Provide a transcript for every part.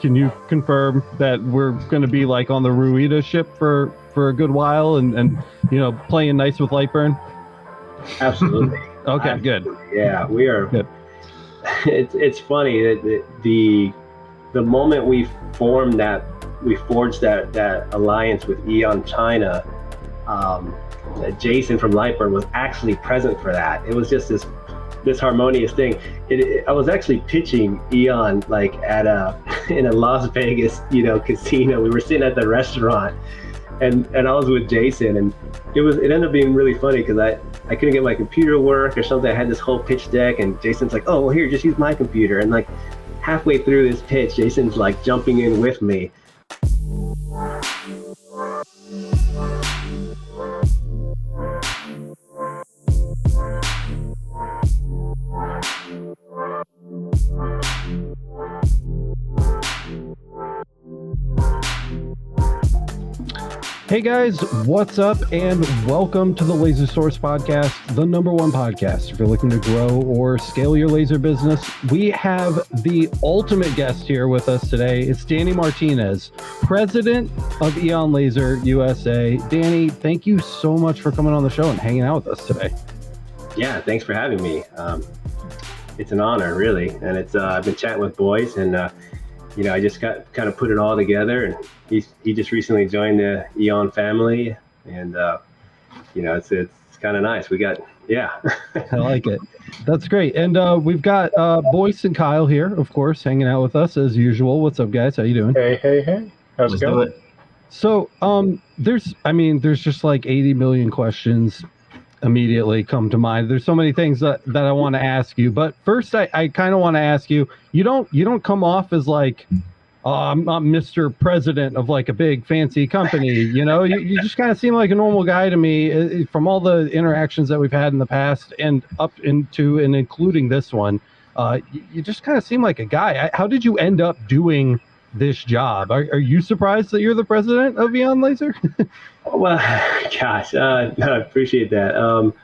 Can you confirm that we're going to be like on the Ruida ship for a good while and playing nice with Lightburn? Absolutely. Okay, Absolutely. good. Yeah, we are. Good. It's funny that the moment we forged that alliance with Aeon China, Jason from Lightburn was actually present for that. It was just this harmonious thing. I was actually pitching Aeon like in a Las Vegas casino. We were sitting at the restaurant, and I was with Jason, and it ended up being really funny because I couldn't get my computer to work or something. I had this whole pitch deck, and Jason's like, "Oh, well, here, just use my computer." And like halfway through this pitch, Jason's like jumping in with me. Hey guys, what's up, and welcome to the Laser Source Podcast, the #1 podcast. If you're looking to grow or scale your laser business, we have the ultimate guest here with us today. It's Danny Martinez, president of Aeon Laser USA. Danny, thank you so much for coming on the show and hanging out with us today. Yeah, thanks for having me. It's an honor, really, and I've been chatting with boys, and I just kind of put it all together, and he just recently joined the Aeon family, and it's kind of nice. I like it. That's great. And we've got Boyce and Kyle here, of course, hanging out with us as usual. What's up, guys? How you doing? Hey. How's it going? So there's just like 80 million questions immediately come to mind. There's so many things that I want to ask you, but first I kind of want to ask you, you don't come off as like, oh, I'm not Mr. President of like a big fancy company, you just kind of seem like a normal guy to me from all the interactions that we've had in the past and up into and including this one. You just kind of seem like a guy. How did you end up doing this job? Are you surprised that you're the president of Aeon Laser? Well, gosh, I appreciate that. I'm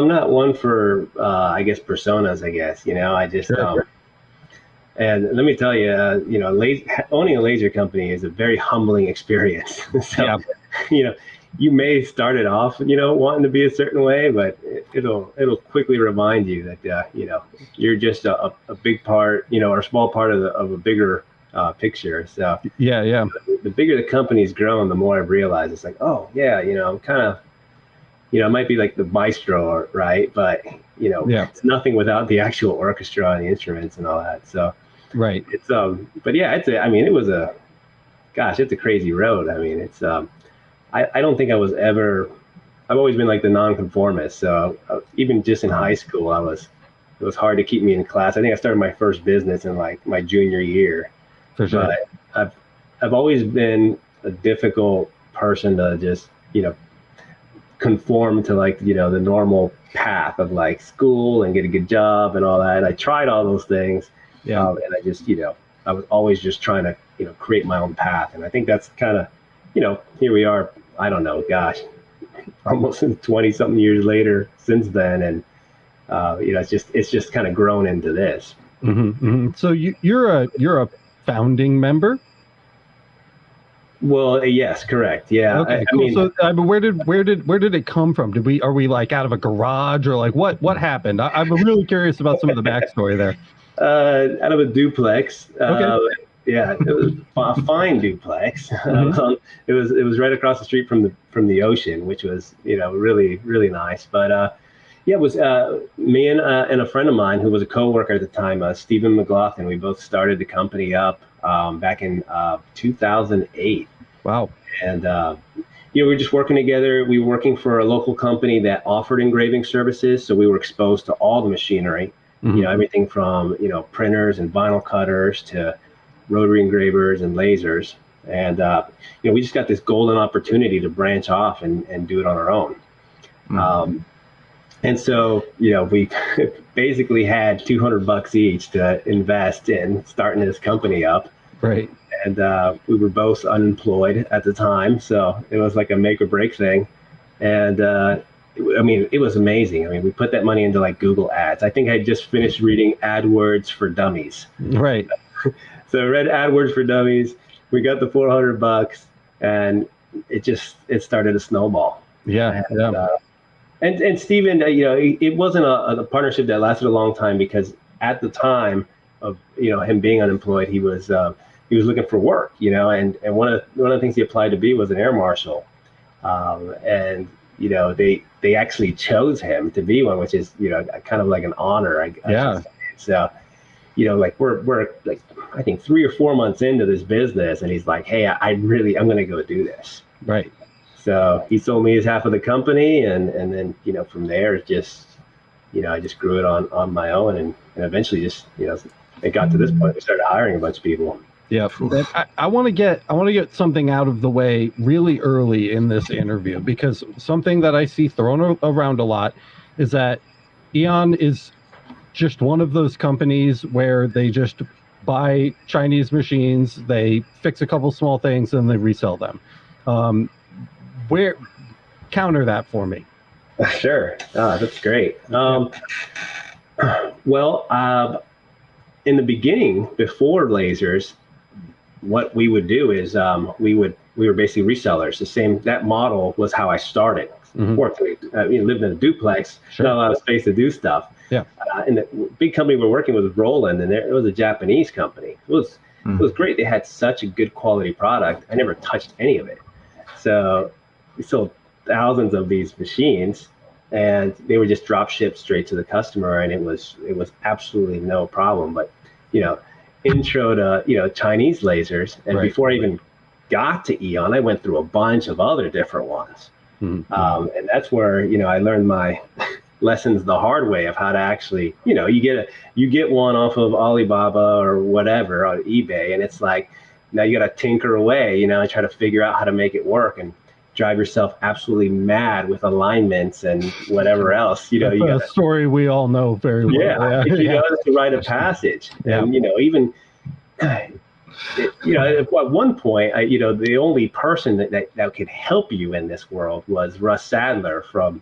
not one for, personas, I just, Sure. And let me tell you, owning a laser company is a very humbling experience. So, Yeah. You may start it off, wanting to be a certain way, but it'll quickly remind you that, you're just a big part, or a small part of a bigger picture. So Yeah. the bigger the company's grown, the more I've realized it's like, oh yeah, I'm kind of, it might be like the maestro, right? But it's nothing without the actual orchestra and the instruments and all that. So Right. it's but yeah, it's a crazy road. I mean, it's I don't think I've always been like the nonconformist. So even just in high school, it was hard to keep me in class. I think I started my first business in like my junior year. For sure. But I've always been a difficult person to just, conform to like, the normal path of like school and get a good job and all that. And I tried all those things. Yeah. And I just, I was always just trying to, create my own path. And I think that's kind of, here we are, I don't know, gosh, almost 20 something years later since then. And, it's just kind of grown into this. Mm-hmm, mm-hmm. So you're a founding member? Well, yes, correct. Yeah. Okay, cool. So where did it come from? Are we like out of a garage or like what happened? I'm really curious about some of the backstory there. Out of a duplex. Okay. Yeah, it was a fine duplex. Mm-hmm. It was right across the street from the ocean, which was really really nice. But it was me and a friend of mine who was a coworker at the time, Stephen McLaughlin. We both started the company up back in 2008. Wow. And we were just working together. We were working for a local company that offered engraving services, so we were exposed to all the machinery. Mm-hmm. Everything from printers and vinyl cutters to rotary engravers and lasers. And we just got this golden opportunity to branch off and do it on our own. Mm-hmm. And so, we basically had $200 each to invest in starting this company up. Right. And we were both unemployed at the time. So it was like a make or break thing. And it was amazing. We put that money into like Google ads. I think I just finished reading AdWords for Dummies. Right. So I read AdWords for Dummies. We got the $400, and it started a snowball. Yeah, and, yeah. And Steven, it wasn't a partnership that lasted a long time, because at the time of him being unemployed, he was looking for work, and one of the things he applied to be was an air marshal, and they actually chose him to be one, which is kind of like an honor, I should say. So like we're like, I think 3 or 4 months into this business, and he's like, hey, I'm going to go do this. Right. So he sold me his half of the company, and then from there it just I just grew it on my own, and eventually just it got to this point. We started hiring a bunch of people. Yeah, I want to get something out of the way really early in this interview, because something that I see thrown around a lot is that Aeon is just one of those companies where they just buy Chinese machines, they fix a couple small things, and they resell them. Where counter that for me? Sure. That's great. Well, in the beginning, before lasers, what we would do is we were basically resellers. That model was how I started. Fortunately, lived in a duplex, not a lot of space to do stuff. Yeah. And the big company we're working with was Roland, and it was a Japanese company. It was great. They had such a good quality product. I never touched any of it. So we sold thousands of these machines, and they were just drop shipped straight to the customer, and it was absolutely no problem. But intro to Chinese lasers, and before I even got to Aeon, I went through a bunch of other different ones. And that's where I learned my lessons the hard way of how to actually you get one off of Alibaba or whatever on eBay, and it's like now you got to tinker away and try to figure out how to make it work, and drive yourself absolutely mad with alignments and whatever else. You got a story we all know very well. Yeah, if you know to write a passage, and even at one point, the only person that could help you in this world was Russ Sadler from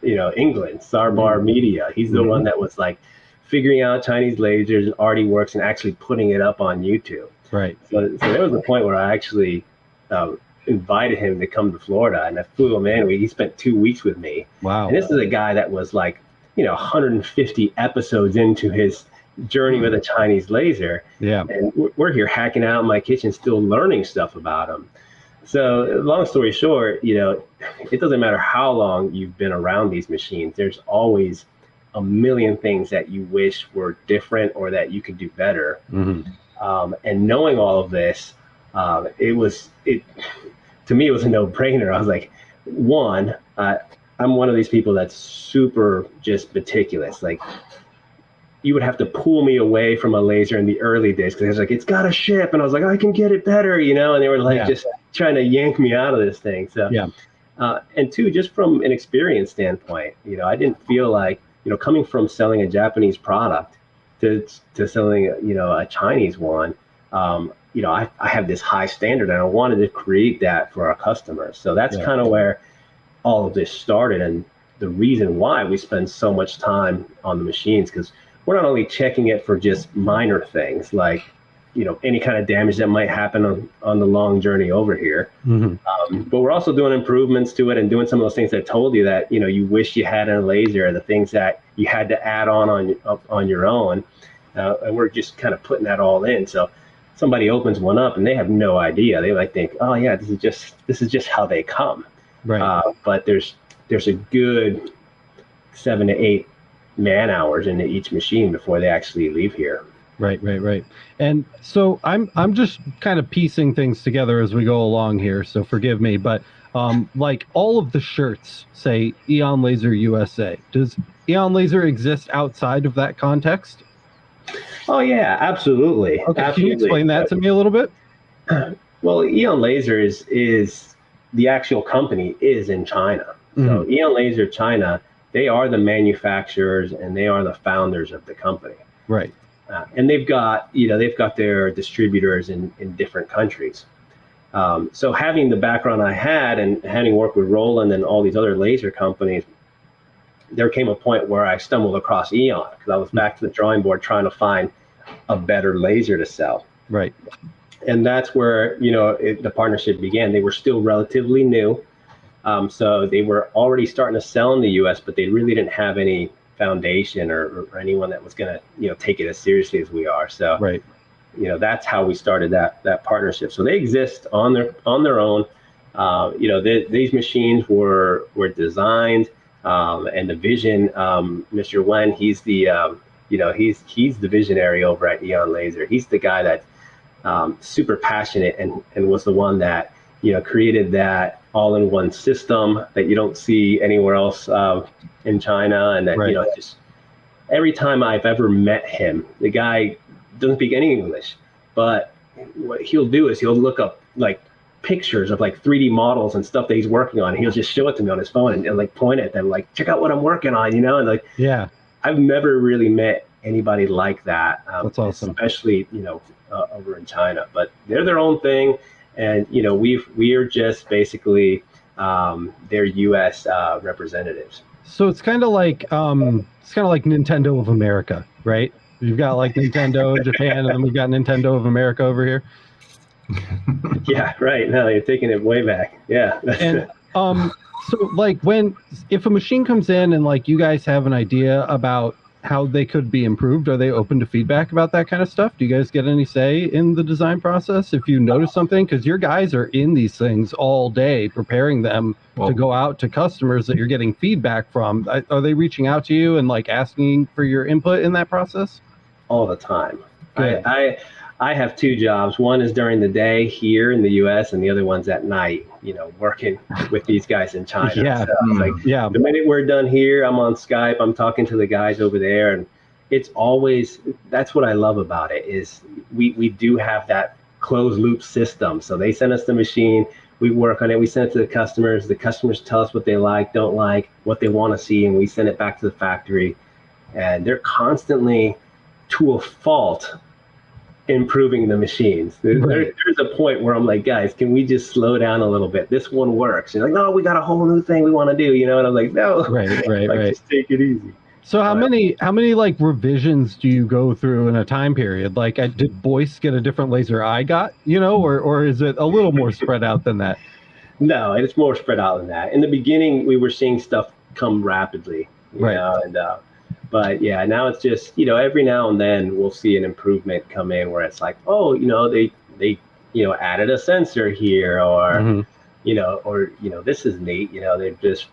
England, Sarbar Media. He's the one that was like figuring out Chinese lasers and arty works and actually putting it up on YouTube. Right. So there was a point where I actually invited him to come to Florida, and I flew him in. He spent 2 weeks with me. Wow. And this is a guy that was like 150 episodes into his journey with a Chinese laser. Yeah. And we're here hacking out in my kitchen, still learning stuff about him. So long story short, it doesn't matter how long you've been around these machines, there's always a million things that you wish were different or that you could do better. And knowing all of this, to me, it was a no-brainer. I was like, one, I'm one of these people that's super just meticulous. Like, you would have to pull me away from a laser in the early days, because I was like, it's got to ship, and I was like, I can get it better, and they were like just trying to yank me out of this thing. So and two, just from an experience standpoint, I didn't feel like coming from selling a Japanese product to selling a Chinese one, I have this high standard, and I wanted to create that for our customers. So that's kind of where all of this started, and the reason why we spend so much time on the machines, because we're not only checking it for just minor things like any kind of damage that might happen on the long journey over here, but we're also doing improvements to it and doing some of those things that I told you that you wish you had in a laser, the things that you had to add on your own, and we're just kind of putting that all in. So somebody opens one up and they have no idea. They might think, oh yeah, this is just how they come. Right. But there's a good 7 to 8 man hours into each machine before they actually leave here. Right. And so I'm just kind of piecing things together as we go along here, so forgive me, but like all of the shirts say Aeon Laser USA. Does Aeon Laser exist outside of that context? Oh yeah, absolutely. Okay, absolutely. Can you explain that to me a little bit? Well, Aeon Laser is the actual company is in China. So Aeon Laser China, they are the manufacturers and they are the founders of the company. Right. And they've got their distributors in different countries. So having the background I had and having worked with Roland and all these other laser companies, there came a point where I stumbled across Aeon, because I was back to the drawing board trying to find a better laser to sell. Right. And that's where, the partnership began. They were still relatively new. So they were already starting to sell in the US, but they really didn't have any foundation or anyone that was going to, take it as seriously as we are. So, right. That's how we started that partnership. So they exist on their own. These machines were designed, and the vision. Mr. Wen, he's the he's the visionary over at Aeon Laser. He's the guy that's super passionate and was the one that created that all-in-one system that you don't see anywhere else in China, and that right. Just every time I've ever met him, the guy doesn't speak any English, but what he'll do is he'll look up like pictures of like 3D models and stuff that he's working on. He'll just show it to me on his phone and like point at them, like, check out what I'm working on, and like, yeah, I've never really met anybody like that. That's awesome. Especially, over in China, but they're their own thing. And, we are just basically their US representatives. So it's kind of like Nintendo of America, right? You've got like Nintendo in Japan, and then we've got Nintendo of America over here. Yeah, right. No, you're taking it way back. Yeah. And so like if a machine comes in and like you guys have an idea about how they could be improved, are they open to feedback about that kind of stuff? Do you guys get any say in the design process if you notice something? Because your guys are in these things all day preparing them to go out to customers that you're getting feedback from. Are they reaching out to you and like asking for your input in that process? All the time. I have two jobs. One is during the day here in the US, and the other one's at night, working with these guys in China. Yeah. So the minute we're done here, I'm on Skype, I'm talking to the guys over there, and it's always, that's what I love about it, is we do have that closed loop system. So they send us the machine, we work on it, we send it to the customers tell us what they like, don't like, what they want to see, and we send it back to the factory. And they're constantly, to a fault, improving the machines. There's a point where I'm like, guys, can we just slow down a little bit? This one works. And like, no, we got a whole new thing we want to do, and I'm like, no, right. Just take it easy. So how many like revisions do you go through in a time period? Like, did Boyce get a different laser I got, or is it a little more spread out than that? No, it's more spread out than that. In the beginning, we were seeing stuff come rapidly, but yeah, now it's just, every now and then we'll see an improvement come in where it's like, oh, they added a sensor here, or, this is neat. They've just,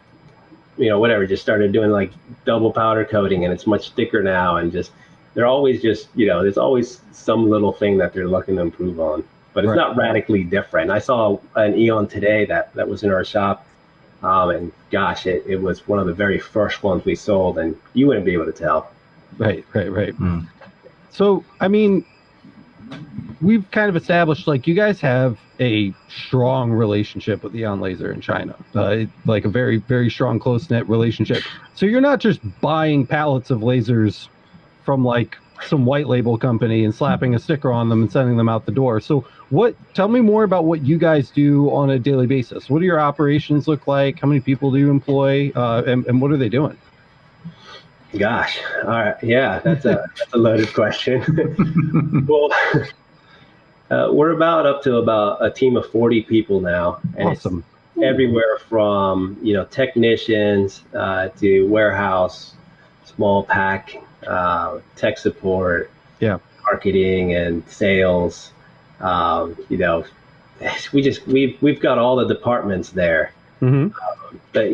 whatever, just started doing like double powder coating, and it's much thicker now. And just, they're always just, there's always some little thing that they're looking to improve on, but it's not radically different. I saw an Aeon today that was in our shop. And gosh, it was one of the very first ones we sold, and you wouldn't be able to tell. Right. So, I mean, we've kind of established, like, you guys have a strong relationship with Aeon Laser in China, like a very, very strong, close-knit relationship. So you're not just buying pallets of lasers from, like, some white label company and slapping a sticker on them and sending them out the door. So tell me more about what you guys do on a daily basis. What do your operations look like? How many people do you employ? And what are they doing? Gosh. All right. Yeah, that's a loaded question. Well, we're up to a team of 40 people now. And awesome. It's everywhere from, technicians to warehouse, small pack, tech support, marketing and sales. We've got all the departments there. Mm-hmm. But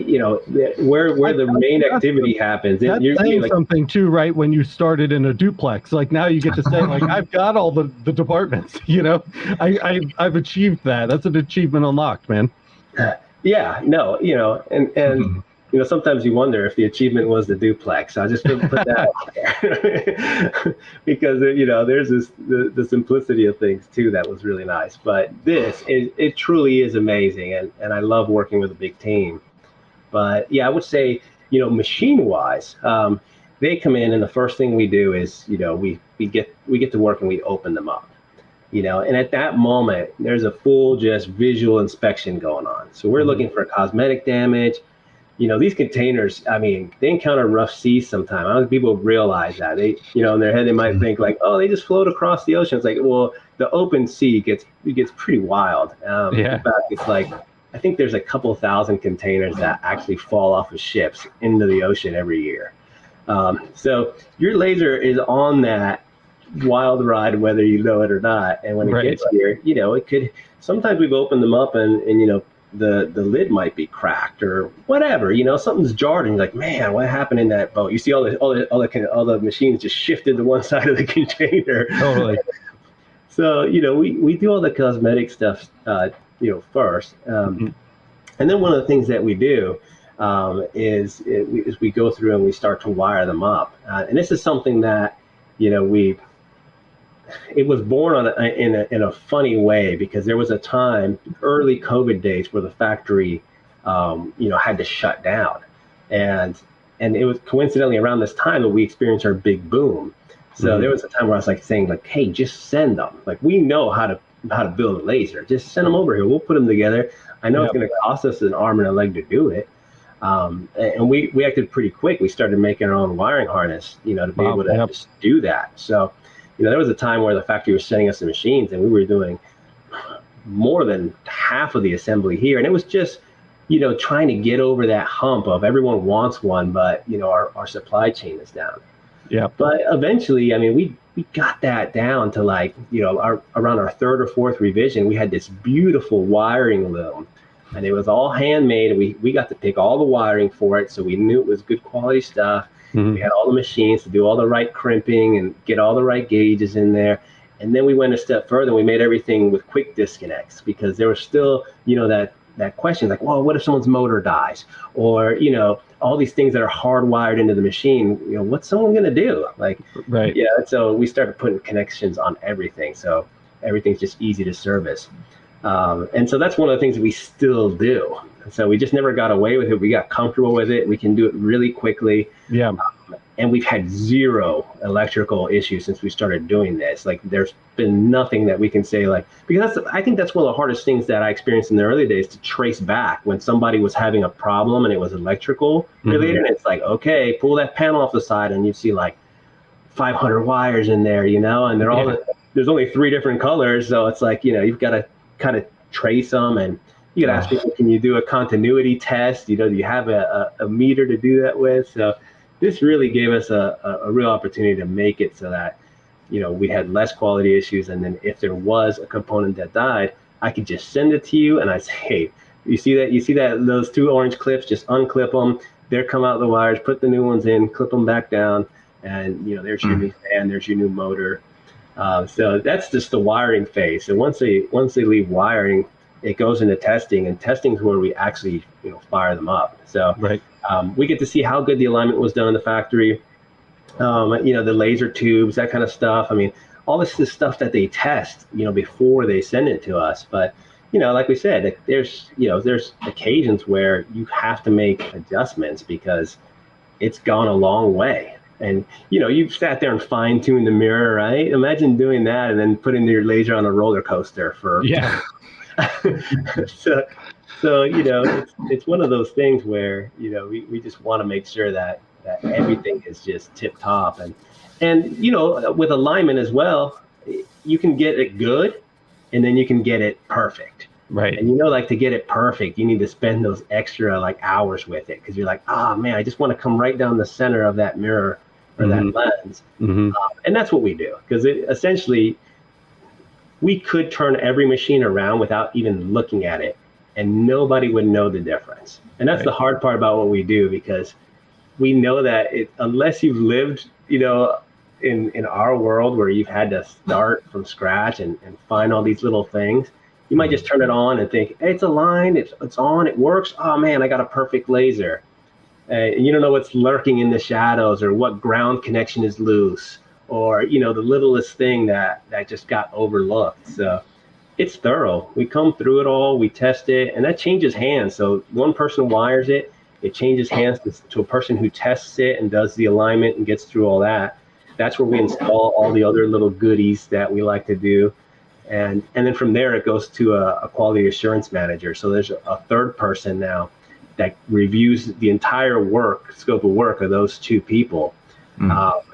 where the main activity happens, you're saying like, something too, right? When you started in a duplex, like now you get to say, like, I've got all the departments. I've achieved that. That's an achievement unlocked, man. Yeah, no, and sometimes you wonder if the achievement was the duplex. I just put that out there because there's the simplicity of things too that was really nice. But it truly is amazing, and I love working with a big team. But yeah, I would say machine wise, they come in and the first thing we do is we get to work and we open them up. And at that moment there's a full just visual inspection going on. So we're looking for cosmetic damage. these containers, I mean, they encounter rough seas sometimes. I don't think people realize that. They, in their head, they might think like, oh, they just float across the ocean. It's like, well, the open sea gets pretty wild. In fact, it's like, I think there's a couple thousand containers that actually fall off of ships into the ocean every year. So your laser is on that wild ride, whether you know it or not. And when it gets here, it could, sometimes we've opened them up and the lid might be cracked or whatever, something's jarred and you're like, man, what happened in that boat? You see all the machines just shifted to one side of the container. Totally. So, we do all the cosmetic stuff, first. And then one of the things that we do is we go through and we start to wire them up. And this is something that, it was born in a funny way, because there was a time, early COVID days, where the factory, had to shut down, and it was coincidentally around this time that we experienced our big boom. So there was a time where I was like saying like, hey, just send them. Like, we know how to build a laser. Just send them over here. We'll put them together. I know it's going to cost us an arm and a leg to do it. And we acted pretty quick. We started making our own wiring harness, to be able to just do that. So. There was a time where the factory was sending us the machines and we were doing more than half of the assembly here. And it was just, trying to get over that hump of everyone wants one, but, our supply chain is down. Yeah. But eventually, I mean, we got that down to like, around our third or fourth revision, we had this beautiful wiring loom. And it was all handmade. And we got to pick all the wiring for it. So we knew it was good quality stuff. We had all the machines to do all the right crimping and get all the right gauges in there. And then we went a step further and we made everything with quick disconnects, because there was still, that question like, well, what if someone's motor dies? Or, all these things that are hardwired into the machine, what's someone going to do? Like, yeah. So we started putting connections on everything. So everything's just easy to service. And so that's one of the things that we still do. So we just never got away with it. We got comfortable with it. We can do it really quickly. Yeah. And we've had zero electrical issues since we started doing this. Like, there's been nothing that we can say, like, because I think that's one of the hardest things that I experienced in the early days, to trace back when somebody was having a problem and it was electrical related. And it's like, okay, pull that panel off the side and you see like 500 wires in there, and they're all, there's only 3 different colors. So it's like, you've got to kind of trace them, and you gotta ask people, can you do a continuity test? Do you have a meter to do that with? So this really gave us a real opportunity to make it so that, we had less quality issues. And then if there was a component that died, I could just send it to you and I'd say, hey, you see that those 2 orange clips, just unclip them. There come out the wires, put the new ones in, clip them back down. And, there's your new fan, there's your new motor. So that's just the wiring phase. So once they leave wiring, it goes into testing, and testing is where we actually, fire them up. So we get to see how good the alignment was done in the factory. The laser tubes, that kind of stuff. I mean, all this is stuff that they test, before they send it to us. But, like we said, there's occasions where you have to make adjustments because it's gone a long way. And, you've sat there and fine-tuned the mirror, right? Imagine doing that and then putting your laser on a roller coaster for... Yeah. So it's one of those things where, we just want to make sure that everything is just tip-top. And with alignment as well, you can get it good, and then you can get it perfect. Right. And like, to get it perfect, you need to spend those extra like hours with it, because you're like, man, I just want to come right down the center of that mirror or that lens. And that's what we do, because essentially we could turn every machine around without even looking at it, and nobody would know the difference. And that's the hard part about what we do, because we know that unless you've lived, in our world where you've had to start from scratch and find all these little things, you might just turn it on and think, hey, it's aligned, it's on, it works. Oh man, I got a perfect laser. And you don't know what's lurking in the shadows, or what ground connection is loose, or the littlest thing that just got overlooked. So it's thorough. We come through it all, we test it, and that changes hands. So one person wires it, it changes hands to a person who tests it and does the alignment and gets through all that. That's where we install all the other little goodies that we like to do. And then from there, it goes to a quality assurance manager. So there's a third person now that reviews the entire scope of work of those two people.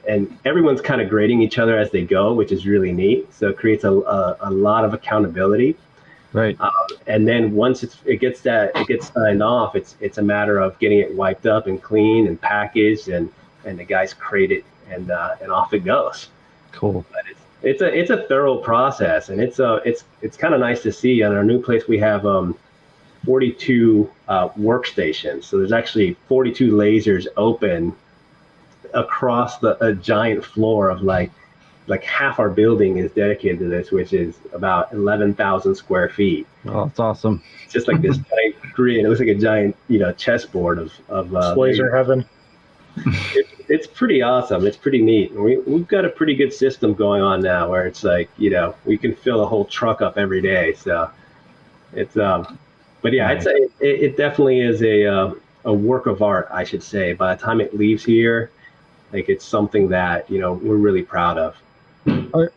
And everyone's kind of grading each other as they go, which is really neat. So it creates a lot of accountability. Right. And then once it gets signed off, it's a matter of getting it wiped up and cleaned and packaged, and the guys crate it, and off it goes. Cool. But it's a thorough process, and it's kind of nice to see. On our new place, we have 42 workstations. So there's actually 42 lasers open across a giant floor of like half our building is dedicated to this, which is about 11,000 square feet. Oh, that's awesome. It's just like this giant grid. It looks like a giant, chessboard of laser heaven. It's pretty awesome. It's pretty neat. And we've got a pretty good system going on now where it's like, we can fill a whole truck up every day. So it's, but yeah, I'd say it definitely is a work of art, I should say. By the time it leaves here, like, it's something that, we're really proud of.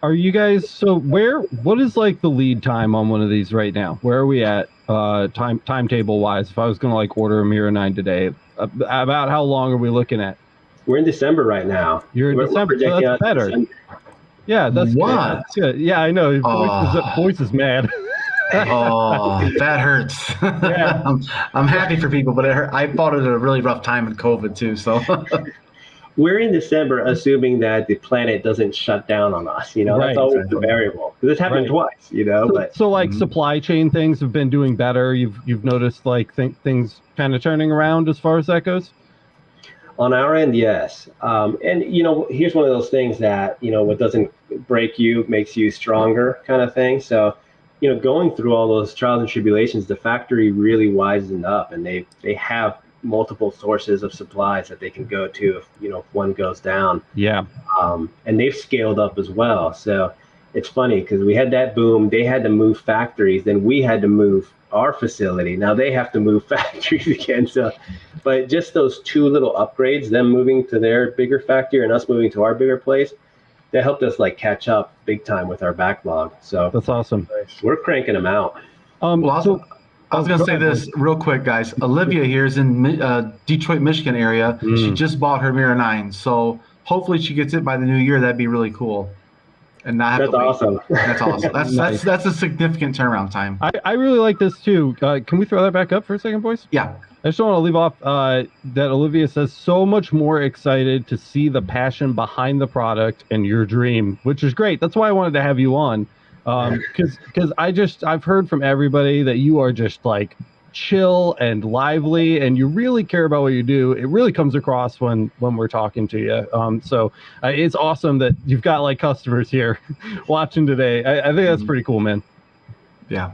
Are you guys, so what is like the lead time on one of these right now? Where are we at timetable wise? If I was going to like order a Mira 9 today, about how long are we looking at? We're in December right now. You're in December, so that's better. Yeah, that's what? Good. That's good. Yeah, I know. Voice is mad. Oh, that hurts. Yeah. I'm happy for people, but I fought it at a really rough time with COVID too. So we're in December, assuming that the planet doesn't shut down on us. Right, that's always the variable. This happened twice. So like supply chain things have been doing better. You've noticed like things kind of turning around as far as that goes. On our end, yes. And here's one of those things that what doesn't break you makes you stronger, kind of thing. So going through all those trials and tribulations, the factory really wisened up, and they have multiple sources of supplies that they can go to if one goes down. Yeah. And they've scaled up as well. So it's funny because we had that boom. They had to move factories, then we had to move our facility. Now they have to move factories again. So, but just those two little upgrades, them moving to their bigger factory and us moving to our bigger place, that helped us like catch up big time with our backlog. So that's awesome. We're cranking them out. I was going to say this real quick, guys. Olivia here is in Detroit, Michigan area. She just bought her Mira 9. So hopefully she gets it by the new year. That'd be really cool. And not have to wait. Awesome. That's awesome. That's a significant turnaround time. I really like this too. Can we throw that back up for a second, boys? Yeah. I just want to leave off that Olivia says so much more excited to see the passion behind the product and your dream, which is great. That's why I wanted to have you on. Because I've heard from everybody that you are just like chill and lively, and you really care about what you do. It really comes across when we're talking to you. So it's awesome that you've got like customers here watching today. I think that's pretty cool, man. Yeah.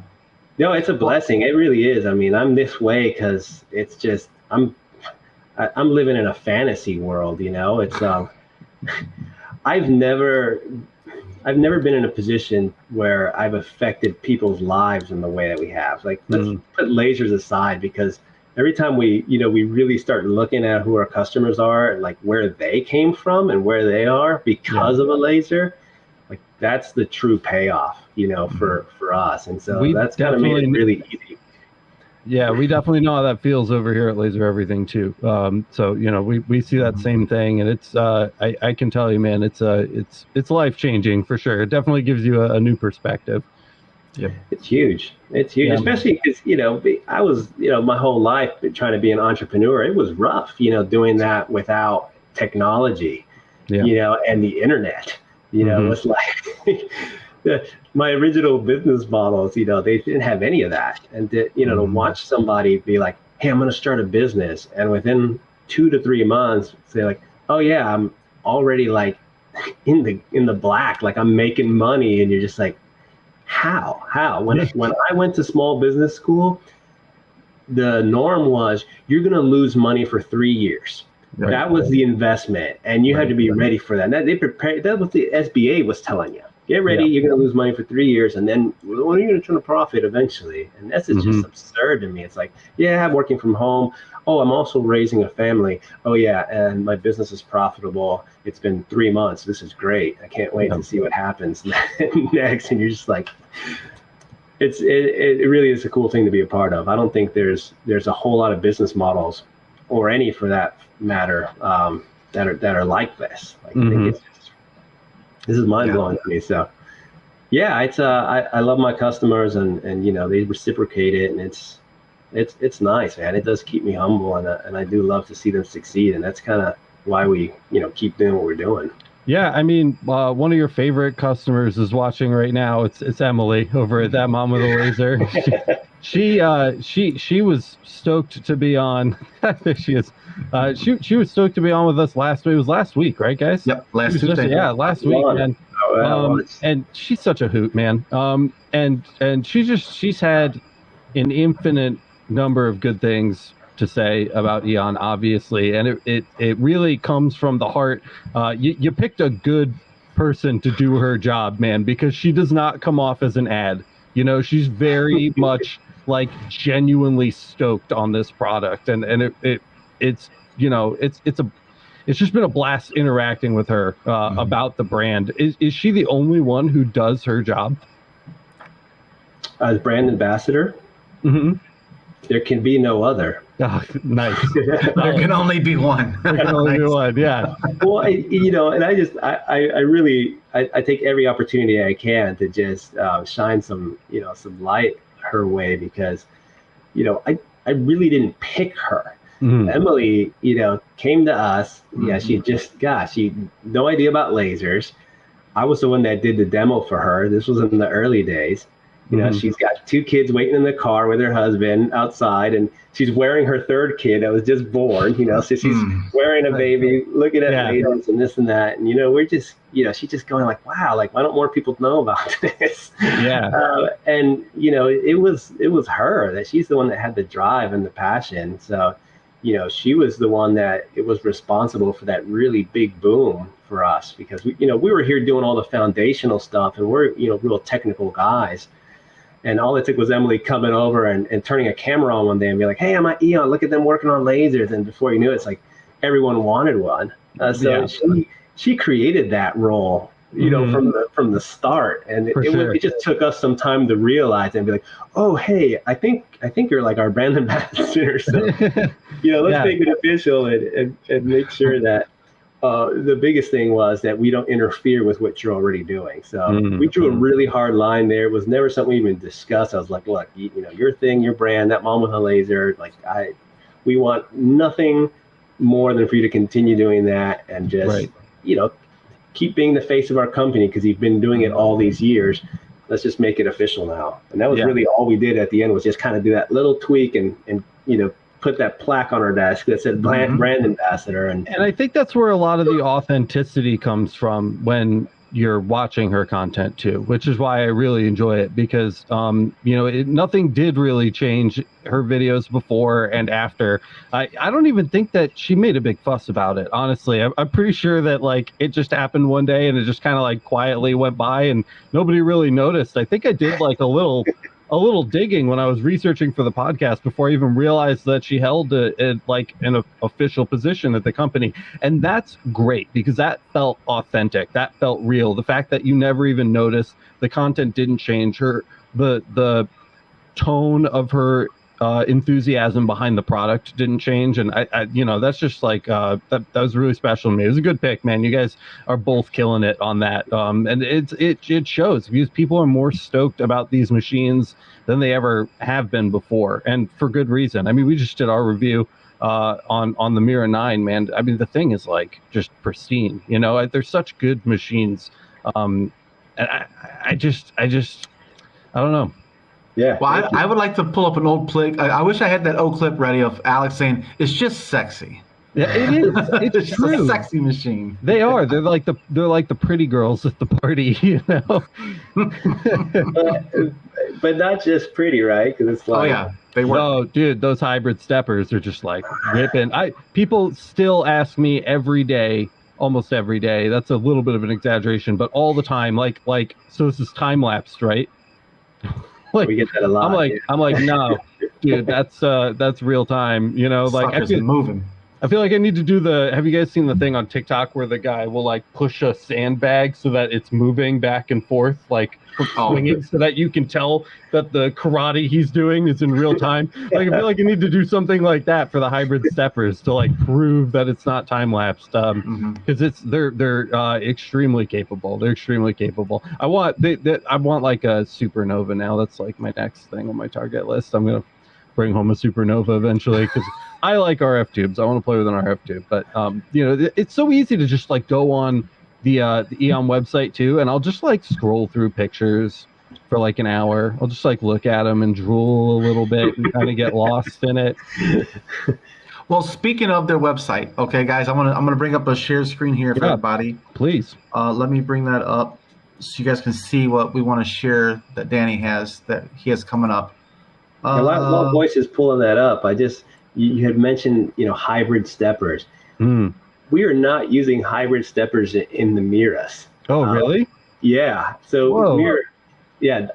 No, it's a blessing. It really is. I mean, I'm this way because it's just I'm living in a fantasy world. It's I've never been in a position where I've affected people's lives in the way that we have. Like, let's put lasers aside, because every time we really start looking at who our customers are and like where they came from and where they are because of a laser, like that's the true payoff, for us. And so that's kind of made it really easy. Yeah, we definitely know how that feels over here at Laser Everything too. So we see that same thing, and it's I can tell you, man, it's life changing for sure. It definitely gives you a new perspective. Yep, it's huge. It's huge, especially because I was my whole life trying to be an entrepreneur. It was rough, doing that without technology, and the internet. It's like. My original business models, they didn't have any of that. And to watch somebody be like, hey, I'm going to start a business. And within 2 to 3 months, say like, oh yeah, I'm already like in the black, like I'm making money. And you're just like, how? When I went to small business school, the norm was you're going to lose money for 3 years. Right. That was the investment. And you had to be ready for that. They prepared. That was the SBA was telling you. Get ready, you're going to lose money for 3 years, and then when are you going to turn a profit eventually? And this is just absurd to me. It's like, yeah, I'm working from home. Oh, I'm also raising a family. Oh, yeah, and my business is profitable. It's been 3 months. This is great. I can't wait to see what happens next. And you're just like, it really is a cool thing to be a part of. I don't think there's a whole lot of business models, or any for that matter, that are like this. Like, I think this is mind blowing to me. So yeah, it's I love my customers, and they reciprocate it, and it's nice, man. It does keep me humble, and I do love to see them succeed, and that's kind of why we keep doing what we're doing. Yeah, I mean, one of your favorite customers is watching right now. It's Emily over at That Mom with a Laser. She was stoked to be on. There she is. She was stoked to be on with us last week. It was last week, right, guys? Yep, last Tuesday. Yeah, last week, man. And she's such a hoot, man. And she's had an infinite number of good things to say about Aeon, obviously, and it really comes from the heart. You picked a good person to do her job, man, because she does not come off as an ad. She's very much like genuinely stoked on this product, and it's just been a blast interacting with her about the brand. Is she the only one who does her job as brand ambassador? There can be no other. Oh, nice. There can only be one. There can only be one. Yeah. Well, and I really take every opportunity I can to just shine some light her way, because I really didn't pick her. Emily, came to us. Yeah, she no idea about lasers. I was the one that did the demo for her. This was in the early days. She's got 2 kids waiting in the car with her husband outside, and she's wearing her 3rd kid that was just born, so she's wearing a baby, looking at lasers and this and that. And, we're just, she's just going like, wow, like, why don't more people know about this? Yeah. And, it was her, that she's the one that had the drive and the passion. So, she was the one that it was responsible for that really big boom for us, because we were here doing all the foundational stuff, and we're, real technical guys. And all it took was Emily coming over and turning a camera on one day and be like, hey, I'm at Aeon, look at them working on lasers. And before you knew it, it's like everyone wanted one. So she created that role, from the start. And it just took us some time to realize and be like, oh, hey, I think you're like our brand ambassador. So, let's make it official and make sure that the biggest thing was that we don't interfere with what you're already doing. So we drew a really hard line there. It was never something we even discussed. I was like, look, your thing, your brand, That Mom with a Laser, like we want nothing more than for you to continue doing that, and just, keep being the face of our company, because you've been doing it all these years. Let's just make it official now. And that was really all we did at the end, was just kind of do that little tweak and put that plaque on our desk that said brand ambassador. And I think that's where a lot of the authenticity comes from when you're watching her content too, which is why I really enjoy it, because nothing did really change her videos before and after. I don't even think that she made a big fuss about it, honestly. I'm pretty sure that like it just happened one day and it just kind of like quietly went by and nobody really noticed. I think I did like a little digging when I was researching for the podcast before I even realized that she held an official position at the company. And that's great, because that felt authentic. That felt real. The fact that you never even noticed, the content didn't change, the tone of her enthusiasm behind the product didn't change. And I that's just like that was really special to me. It was a good pick, man. You guys are both killing it on that. And it shows, because people are more stoked about these machines than they ever have been before, and for good reason. I mean, we just did our review on the Mira 9, man. I mean, the thing is like just pristine, they're such good machines. And I don't know. Yeah. Well, I would like to pull up an old clip. I wish I had that old clip ready of Alex saying it's just sexy. Yeah, it is. It's just true. A sexy machine. They are. They're like the pretty girls at the party, But not just pretty, right? Because it's like, oh yeah, they were. Oh, dude, those hybrid steppers are just like ripping. People still ask me every day, almost every day. That's a little bit of an exaggeration, but all the time, like, so this is time lapsed, right? Like, we get that a lot. I'm like, no, dude, that's real time. Like, Suckers moving. I feel like I need to do have you guys seen the thing on TikTok where the guy will like push a sandbag so that it's moving back and forth, like swinging, so that you can tell that the karate he's doing is in real time? Like, I feel like I need to do something like that for the hybrid steppers to like prove that it's not time lapsed. Because they're extremely capable. They're extremely capable. I want like a supernova now. That's like my next thing on my target list. I'm gonna bring home a supernova eventually because I like RF tubes. I want to play with an RF tube, but you know, it's so easy to just like go on the Aeon website too, and I'll just like scroll through pictures for like an hour. I'll just like look at them and drool a little bit and kind of get lost in it. Well, speaking of their website, okay, guys, I'm gonna bring up a share screen here for everybody. Please. Let me bring that up so you guys can see what we want to share that Danny has coming up. While Voice is pulling that up, you had mentioned, you know, hybrid steppers. We are not using hybrid steppers in the Miras. Oh, really? Yeah. So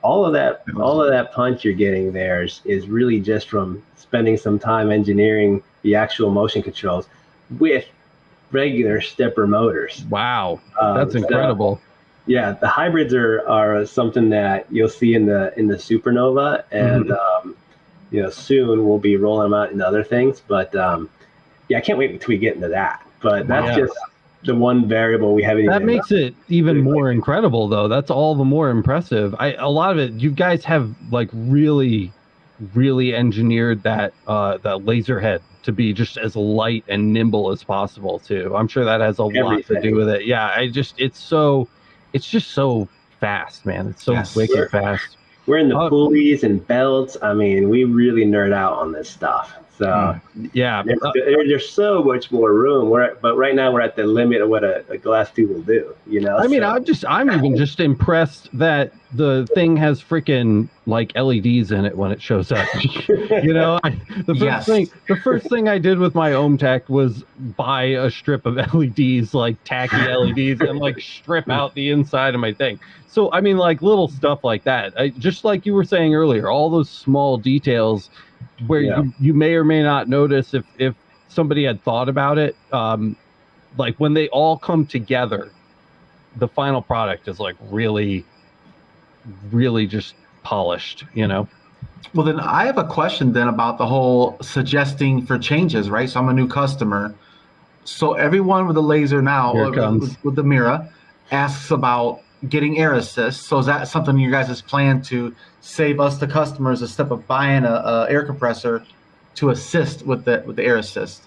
all of that punch you're getting there is really just from spending some time engineering the actual motion controls with regular stepper motors. Wow, that's incredible. Yeah, the hybrids are something that you'll see in the Supernova, and you know, soon we'll be rolling them out in other things. But yeah, I can't wait until we get into that. But that's just the one variable we haven't. That makes it even more incredible, though. That's all the more impressive. A lot of it, you guys have like really engineered that laser head to be just as light and nimble as possible too. I'm sure that has a lot to do with it. Yeah, it's just so fast, man. It's so wicked fast. We're in the pulleys and belts. I mean, we really nerd out on this stuff. So there's so much more room. But right now we're at the limit of what a glass tube will do. You know. I mean, I'm even just impressed that the thing has freaking like LEDs in it when it shows up. You know, the first thing I did with my OhmTech was buy a strip of LEDs, like tacky LEDs, and like strip out the inside of my thing. So I mean, like little stuff like that. Just like you were saying earlier, all those small details where you may or may not notice if somebody had thought about it, like when they all come together, the final product is like really just polished, you know. Well, then I have a question then about the whole suggesting for changes, right? So I'm a new customer, so everyone with a laser now with the Mira asks about getting air assist. So is that something you guys' plan to save us, the customers, a step of buying a air compressor to assist with the air assist?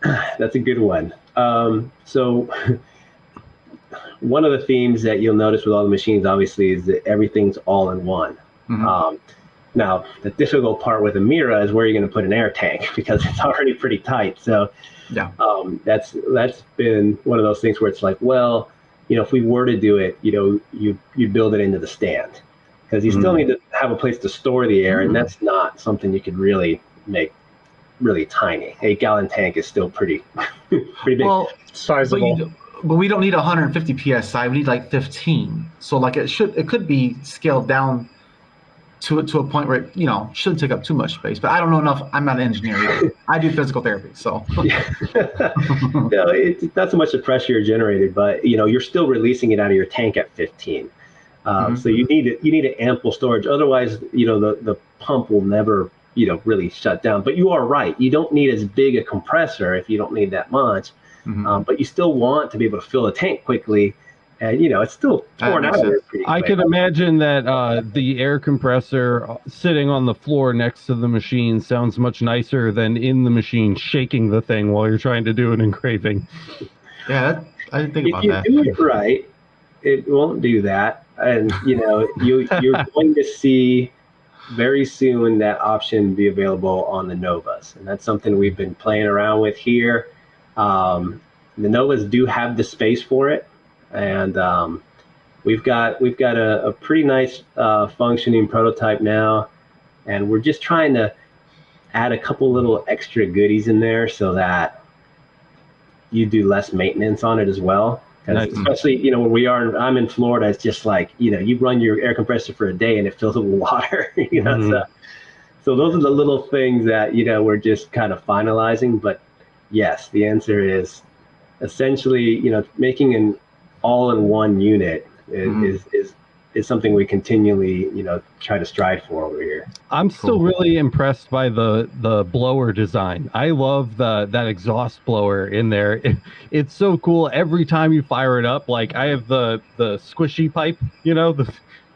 That's a good one. So one of the themes that you'll notice with all the machines, obviously, is that everything's all in one. Now, the difficult part with a Mira is where you're going to put an air tank because it's already pretty tight. So that's been one of those things where it's like, well, you know, if we were to do it, you know, you build it into the stand because you still need to have a place to store the air, and that's not something you could really make really tiny. A gallon tank is still pretty big. Well, sizable. But we don't need 150 psi. We need like 15. So like it could be scaled down to a point where it, you know, shouldn't take up too much space. But I don't know enough. I'm not an engineer either. I do physical therapy, so. No, it's not so much the pressure generated, but you know, you're still releasing it out of your tank at 15. So you need an ample storage. Otherwise, you know, the pump will never, you know, really shut down. But you are right. You don't need as big a compressor if you don't need that much. But you still want to be able to fill a tank quickly. And, you know, it's still pouring out of there pretty quick. I can imagine that the air compressor sitting on the floor next to the machine sounds much nicer than in the machine shaking the thing while you're trying to do an engraving. Yeah, I didn't think about that. If you do it right, it won't do that. And, you know, you're going to see very soon that option be available on the Novas. And that's something we've been playing around with here. The Novas do have the space for it. And we've got a pretty nice functioning prototype now, and we're just trying to add a couple little extra goodies in there so that you do less maintenance on it as well. Nice. Especially, you know, where I'm in Florida, it's just like, you know, you run your air compressor for a day and it fills up with water. You know, so those are the little things that, you know, we're just kind of finalizing. But yes, the answer is essentially, making an all-in-one unit is something we continually, try to strive for over here. I'm still really impressed by the blower design. I love that exhaust blower in there. It's so cool. Every time you fire it up, like I have the squishy pipe,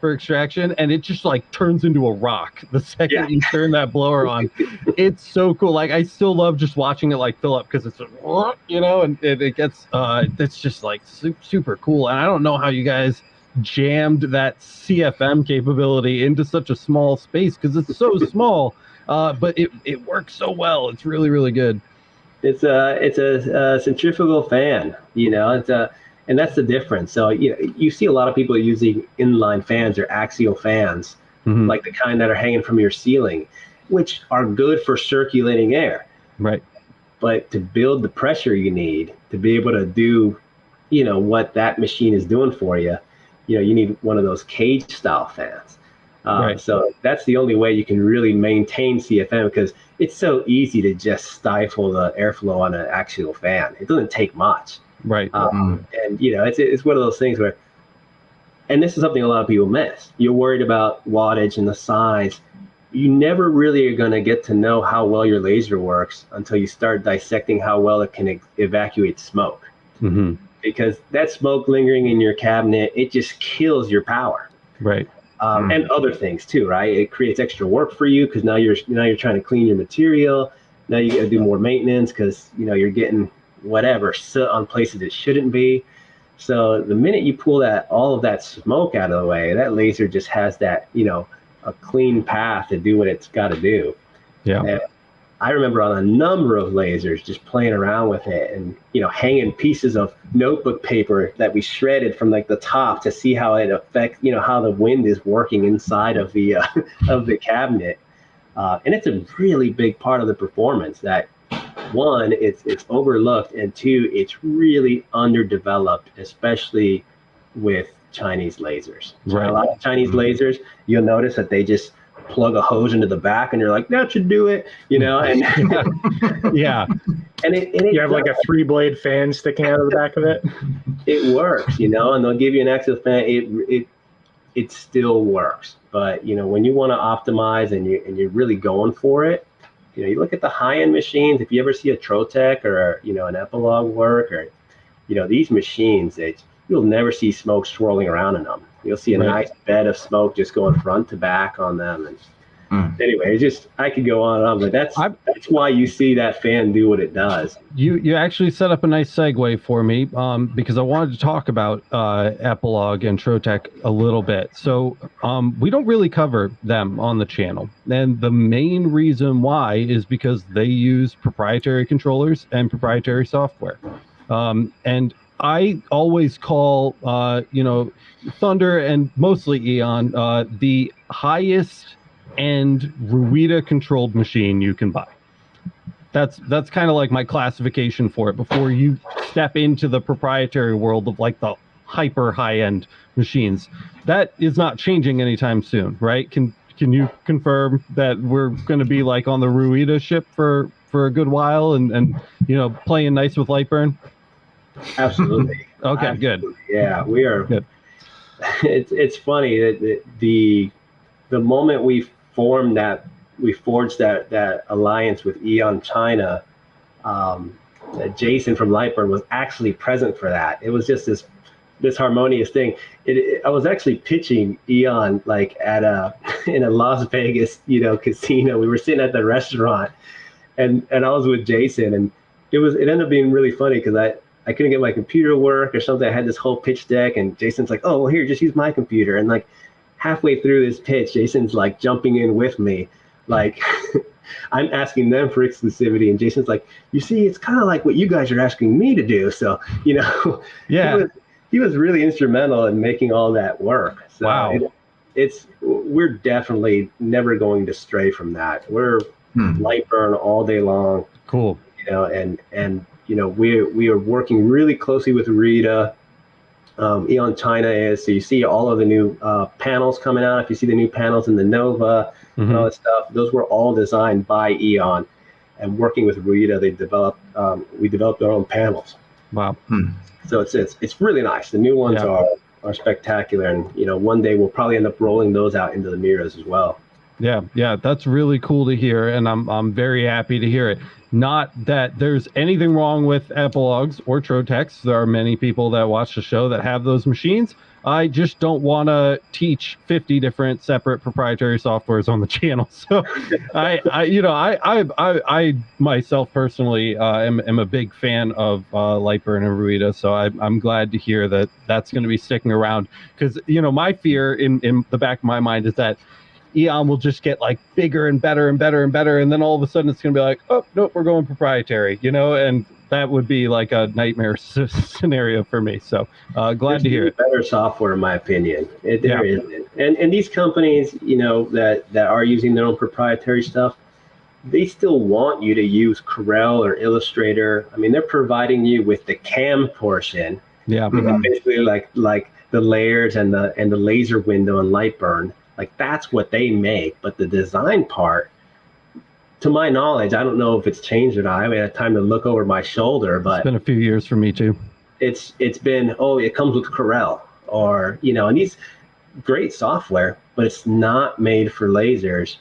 for extraction, and it just like turns into a rock the second you turn that blower on. It's so cool. Like I still love just watching it like fill up because it's and it gets it's just like super cool. And I don't know how you guys jammed that CFM capability into such a small space because it's so small, but it works so well. It's really, really good. It's a centrifugal fan, and that's the difference. So you see a lot of people using inline fans or axial fans, like the kind that are hanging from your ceiling, which are good for circulating air. Right. But to build the pressure you need to be able to do, what that machine is doing for you, you need one of those cage style fans. Right. So that's the only way you can really maintain CFM, because it's so easy to just stifle the airflow on an axial fan. It doesn't take much. Right. And it's one of those things where, and this is something a lot of people miss. You're worried about wattage and the size. You never really are going to get to know how well your laser works until you start dissecting how well it can evacuate smoke. Because that smoke lingering in your cabinet, it just kills your power. Right. And other things too, right? It creates extra work for you because now you're trying to clean your material. Now you got to do more maintenance because you're getting whatever soot on places it shouldn't be. So the minute you pull all of that smoke out of the way, that laser just has that a clean path to do what it's got to do. Yeah. And I remember on a number of lasers just playing around with it and hanging pieces of notebook paper that we shredded from like the top to see how it affects how the wind is working inside of the of the cabinet. And it's a really big part of the performance that, one, it's overlooked, and two, it's really underdeveloped, especially with Chinese lasers. Right. A lot of Chinese lasers, you'll notice that they just plug a hose into the back and you're like, that should do it, and yeah. And it you have like a 3-blade fan sticking out of the back of it. It works, and they'll give you an axial fan. It still works. But when you want to optimize and you're really going for it, you look at the high-end machines. If you ever see a Trotec or an Epilogue work, or these machines, you'll never see smoke swirling around in them. You'll see a nice bed of smoke just going front to back on them. And anyway, I could go on and on, but that's why you see that fan do what it does. You actually set up a nice segue for me, because I wanted to talk about Epilogue and Trotec a little bit. So we don't really cover them on the channel, and the main reason why is because they use proprietary controllers and proprietary software, and I always call Thunder and mostly Aeon the highest end Ruida controlled machine you can buy. That's kind of like my classification for it before you step into the proprietary world of like the hyper high end machines. That is not changing anytime soon, right? Can you confirm that we're going to be like on the Ruida ship for a good while and playing nice with Lightburn? Absolutely. Okay, Absolutely. good. Yeah, we are. Good. It's funny that the moment we forged that alliance with Aeon China, Jason from Lightburn was actually present for that. It was just this harmonious thing. I was actually pitching Aeon like in a Las Vegas casino. We were sitting at the restaurant, and I was with Jason, and it ended up being really funny because I couldn't get my computer to work or something. I had this whole pitch deck, and Jason's like, "Oh, well, here, just use my computer." And like halfway through this pitch, Jason's like jumping in with me, like I'm asking them for exclusivity, and Jason's like, "You see, it's kind of like what you guys are asking me to do." So Yeah, he was really instrumental in making all that work. So wow. We're definitely never going to stray from that. We're Lightburn all day long. Cool. And we are working really closely with Rita. Aeon China is, so you see all of the new panels coming out. If you see the new panels in the Nova and all that stuff, those were all designed by Aeon. and working with Ruida, we developed our own panels. Wow. So it's really nice. The new ones are spectacular, and one day we'll probably end up rolling those out into the mirrors as well. Yeah, that's really cool to hear, and I'm very happy to hear it. Not that there's anything wrong with Epilogues or Trotex. There are many people that watch the show that have those machines. I just don't want to teach 50 different separate proprietary softwares on the channel. So I myself personally am a big fan of Lightburn and Ruida. So I'm glad to hear that that's going to be sticking around, because my fear in the back of my mind is that Aeon will just get like bigger and better and better and better, and then all of a sudden it's going to be like, oh nope, we're going proprietary, and that would be like a nightmare scenario for me. So glad to hear it. Better software, in my opinion. There isn't. And these companies, that are using their own proprietary stuff, they still want you to use Corel or Illustrator. I mean, they're providing you with the CAM portion. Yeah. Basically like the layers and the laser window and Lightburn. Like, that's what they make. But the design part, to my knowledge, I don't know if it's changed or not. I haven't had time to look over my shoulder, but it's been a few years for me too. It's been, it comes with Corel, or and these great software, but it's not made for lasers,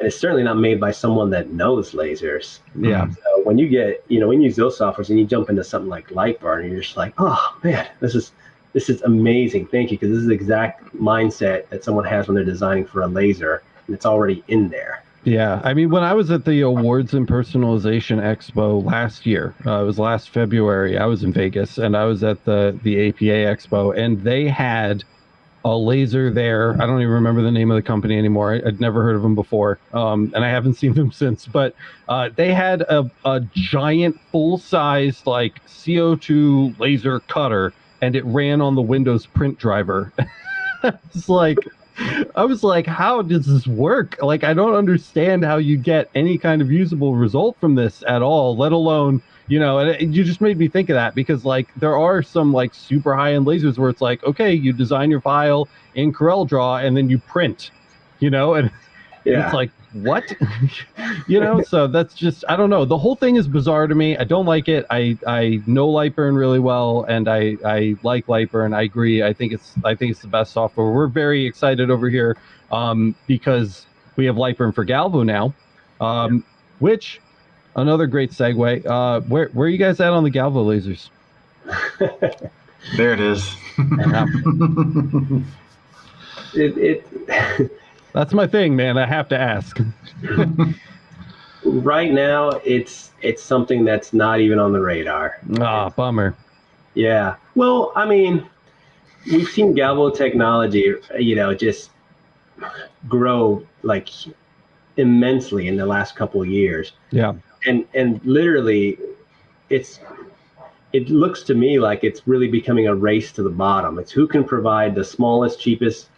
and it's certainly not made by someone that knows lasers. Yeah. So when you get, when you use those softwares and you jump into something like Lightburn, and you're just like, oh man, this is amazing. Thank you, because this is the exact mindset that someone has when they're designing for a laser, and it's already in there. Yeah, I mean, when I was at the Awards and Personalization Expo last year, it was last February, I was in Vegas, and I was at the APA Expo, and they had a laser there. I don't even remember the name of the company anymore. I'd never heard of them before, and I haven't seen them since. But they had a giant full-sized like CO2 laser cutter, and it ran on the Windows print driver. I was like, how does this work? Like, I don't understand how you get any kind of usable result from this at all, let alone, and you just made me think of that, because like there are some like super high-end lasers where it's like, okay, you design your file in CorelDRAW and then you print, and it's like, what? So that's just, I don't know. The whole thing is bizarre to me. I don't like it. I know Lightburn really well, and I like Lightburn. I agree. I think it's the best software. We're very excited over here because we have Lightburn for Galvo now, which, another great segue. Where are you guys at on the Galvo lasers? There it is. That's my thing, man. I have to ask. Right now, it's something that's not even on the radar. Bummer. Yeah. Well, I mean, we've seen Galvo technology, just grow like immensely in the last couple of years. Yeah. And literally, it looks to me like it's really becoming a race to the bottom. It's who can provide the smallest, cheapest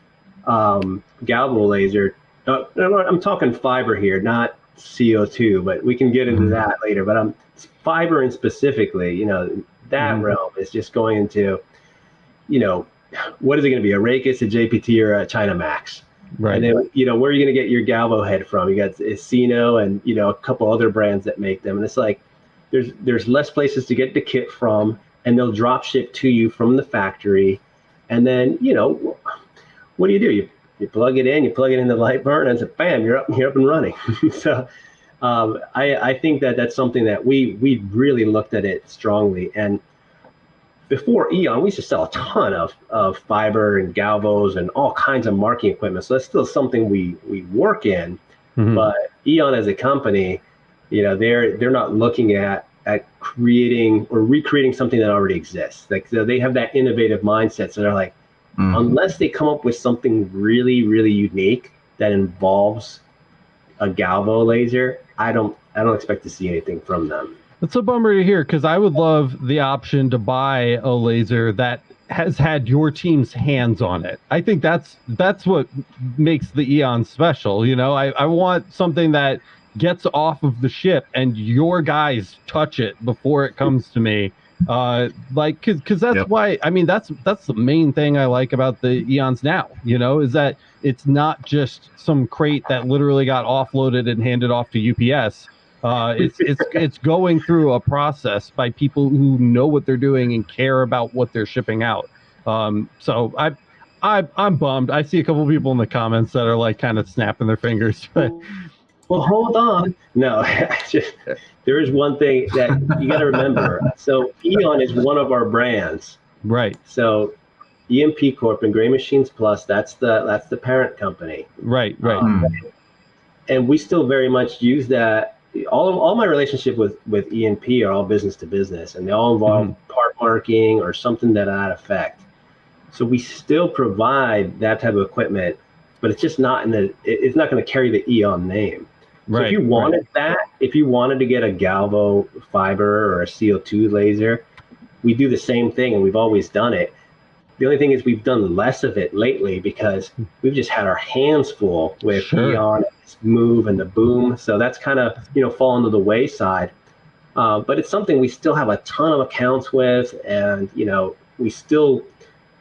Galvo laser. I'm talking fiber here, not CO2, but we can get into that later. But fiber, and specifically, that realm is just going into, what is it going to be? A Rakis, a JPT, or a China Max? Right. And then, where are you going to get your Galvo head from? You got Sino and, a couple other brands that make them. And it's like, there's less places to get the kit from, and they'll drop ship to you from the factory. And then, what do? You plug it in, you plug it into Lightburn, and bam, you're up and running. So I think that's something that we really looked at it strongly. And before Aeon, we used to sell a ton of fiber and Galvos and all kinds of marking equipment. So that's still something we work in. Mm-hmm. But Aeon as a company, they're not looking at creating or recreating something that already exists. Like, so they have that innovative mindset. So they're like, unless they come up with something really, really unique that involves a Galvo laser, I don't expect to see anything from them. That's a bummer to hear, because I would love the option to buy a laser that has had your team's hands on it. I think that's what makes the Aeon special. I want something that gets off of the ship and your guys touch it before it comes to me. Because that's why, I mean, that's the main thing I like about the Aeons now, is that it's not just some crate that literally got offloaded and handed off to UPS. It's going through a process by people who know what they're doing and care about what they're shipping out. So I'm bummed. I see a couple people in the comments that are like kind of snapping their fingers. But well, hold on. No, there is one thing that you got to remember. So Aeon is one of our brands. right, So EMP Corp and Gray Machines Plus, that's the parent company. right. And we still very much use that. All my relationship with ENP are all business to business, and they all involve part marking or something to that effect. So we still provide that type of equipment, but it's just not it's not going to carry the Aeon name. So if you wanted if you wanted to get a Galvo fiber or a CO2 laser, we do the same thing, and we've always done it. The only thing is we've done less of it lately because we've just had our hands full with Aeon, Move, and the Boom. So that's kind of, fallen to the wayside. But it's something we still have a ton of accounts with. And, we still,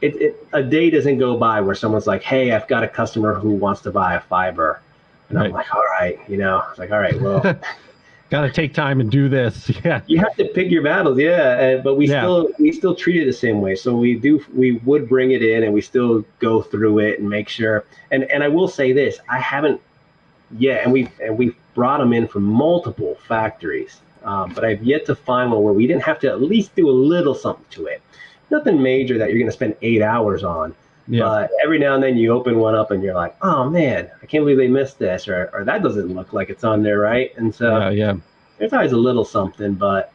a day doesn't go by where someone's like, hey, I've got a customer who wants to buy a fiber. And I'm like, all right, it's like, all right, well. Got to take time and do this. Yeah. You have to pick your battles. Yeah. But we still treat it the same way. So we would bring it in and we still go through it and make sure. And I will say this, I haven't yet. And we've brought them in from multiple factories. But I've yet to find one where we didn't have to at least do a little something to it. Nothing major that you're going to spend 8 hours on. Yeah. But every now and then you open one up and you're like, oh man, I can't believe they missed this, or that doesn't look like it's on there, right? And so there's always a little something, but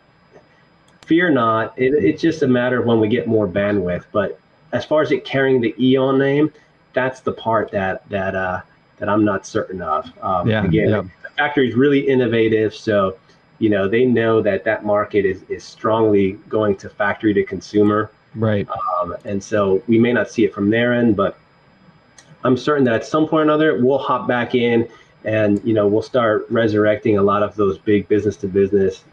fear not. It's just a matter of when we get more bandwidth. But as far as it carrying the Aeon name, that's the part that I'm not certain of. The factory is really innovative, so they know that market is strongly going to factory to consumer. Right. And so we may not see it from their end, but I'm certain that at some point or another, we'll hop back in and, we'll start resurrecting a lot of those big business to business,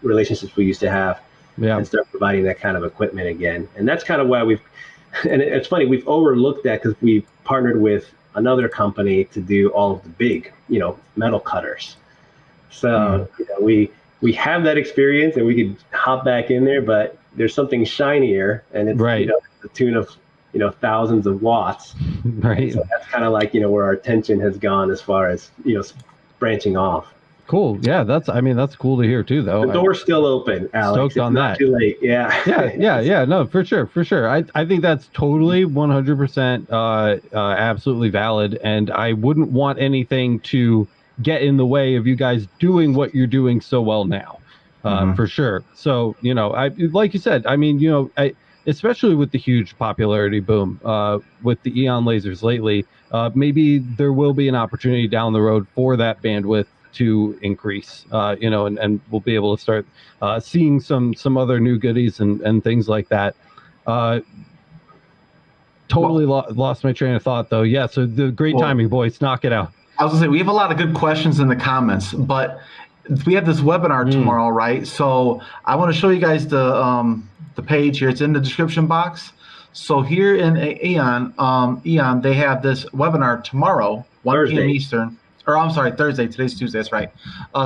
relationships we used to have and start providing that kind of equipment again. And that's kind of why and it's funny, we've overlooked that because we partnered with another company to do all of the big, metal cutters. So, we have that experience and we could hop back in there, but there's something shinier and it's the tune of thousands of watts. Right. So that's kind of like where our attention has gone as far as branching off. Cool. Yeah, that's cool to hear too, though. The door's still open, Alex. Stoked on that. Too late. Yeah. No, for sure. I think that's totally 100% absolutely valid, and I wouldn't want anything to get in the way of you guys doing what you're doing so well now. For sure. So, I like you said, especially with the huge popularity boom with the Aeon lasers lately, maybe there will be an opportunity down the road for that bandwidth to increase, and we'll be able to start seeing some other new goodies and things like that. Totally lost my train of thought, though. Yeah, so the great timing, boys. Knock it out. I was going to say, we have a lot of good questions in the comments, but we have this webinar tomorrow, right? So I want to show you guys the page here. It's in the description box. So here in Aeon, they have this webinar tomorrow, 1 p.m. Eastern. Or I'm sorry, Thursday. Today's Tuesday. That's right.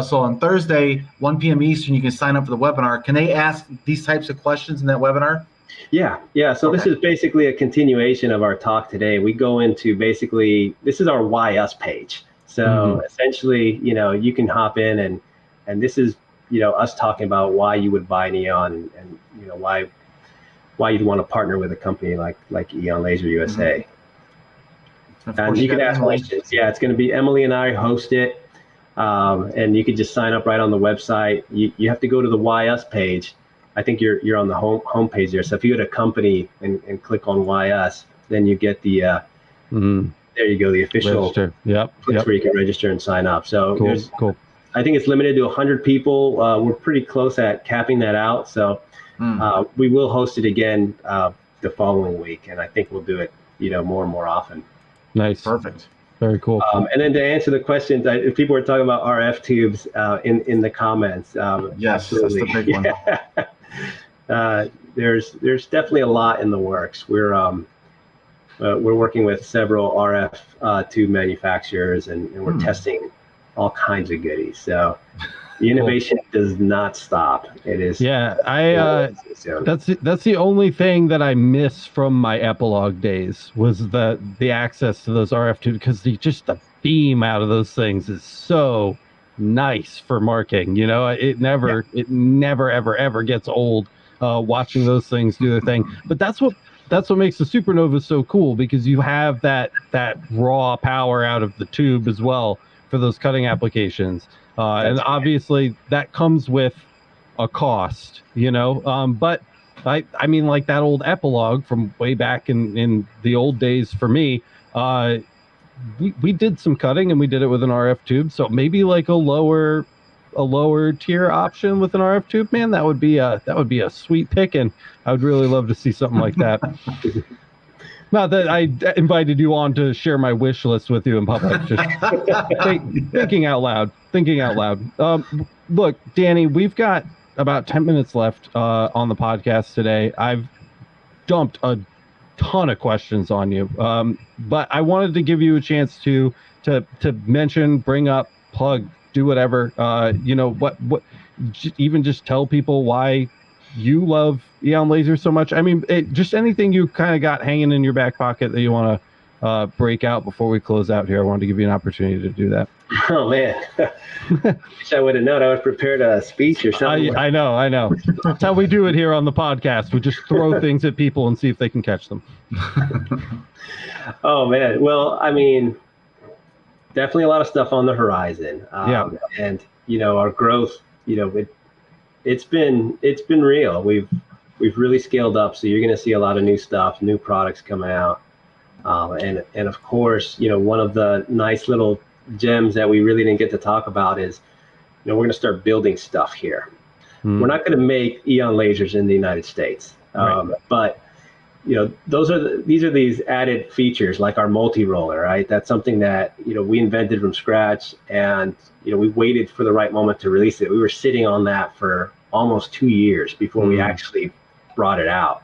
So on Thursday, 1 p.m. Eastern, you can sign up for the webinar. Can they ask these types of questions in that webinar? Yeah. So This is basically a continuation of our talk today. We go into this is our Why Us page. So essentially, you can hop in and this is, us talking about why you would buy an Aeon and why you'd want to partner with a company like Aeon Laser USA. And you can ask questions. Yeah, it's going to be Emily and I host it. And you can just sign up right on the website. You have to go to the Why Us page. I think you're on the home page there. So if you go to company and click on Why Us, then you get the there you go, the official register. Yep. Where you can register and sign up. So cool. I think it's limited to 100 people. We're pretty close at capping that out. So we will host it again the following week, and I think we'll do it more and more often. Nice. Perfect. Very cool. And then to answer the questions, if people were talking about RF tubes in the comments. Yes, absolutely. That's the big one. There's definitely a lot in the works. We're working with several RF tube manufacturers, and we're testing all kinds of goodies. So the innovation does not stop. It is. Yeah, that's the only thing that I miss from my Epilogue days was the access to those RF2, because the beam out of those things is so nice for marking. You know, it never ever gets old watching those things do their thing. But that's what makes the Supernova so cool, because you have that raw power out of the tube as well for those cutting applications. And obviously that comes with a cost, you know. But I mean, like that old Epilogue from way back in the old days for me, we did some cutting and we did it with an RF tube. So maybe like a lower tier option with an RF tube, man, that would be a sweet pick, and I would really love to see something like that. Not that I invited you on to share my wish list with you in public, just thinking out loud. Look, Danny, we've got about 10 minutes left on the podcast today. I've dumped a ton of questions on you, but I wanted to give you a chance to mention, bring up, plug, do whatever. You know, even just tell people why you love Aeon Laser so much. I mean, just anything you kind of got hanging in your back pocket that you want to break out before we close out here. I wanted to give you an opportunity to do that. Oh man, wish I would have known. I would have prepared a speech or something. I know. That's how we do it here on the podcast. We just throw things at people and see if they can catch them. Oh man, well, I mean, definitely a lot of stuff on the horizon. And you know, our growth, you know, it's been real. We've really scaled up, so you're going to see a lot of new stuff, new products coming out, and of course, you know, one of the nice little gems that we really didn't get to talk about is, you know, we're going to start building stuff here. We're not going to make Aeon lasers in the United States, but you know, these added features like our multi-roller, right? That's something that, you know, we invented from scratch, and you know, we waited for the right moment to release it. We were sitting on that for almost 2 years before we actually brought it out.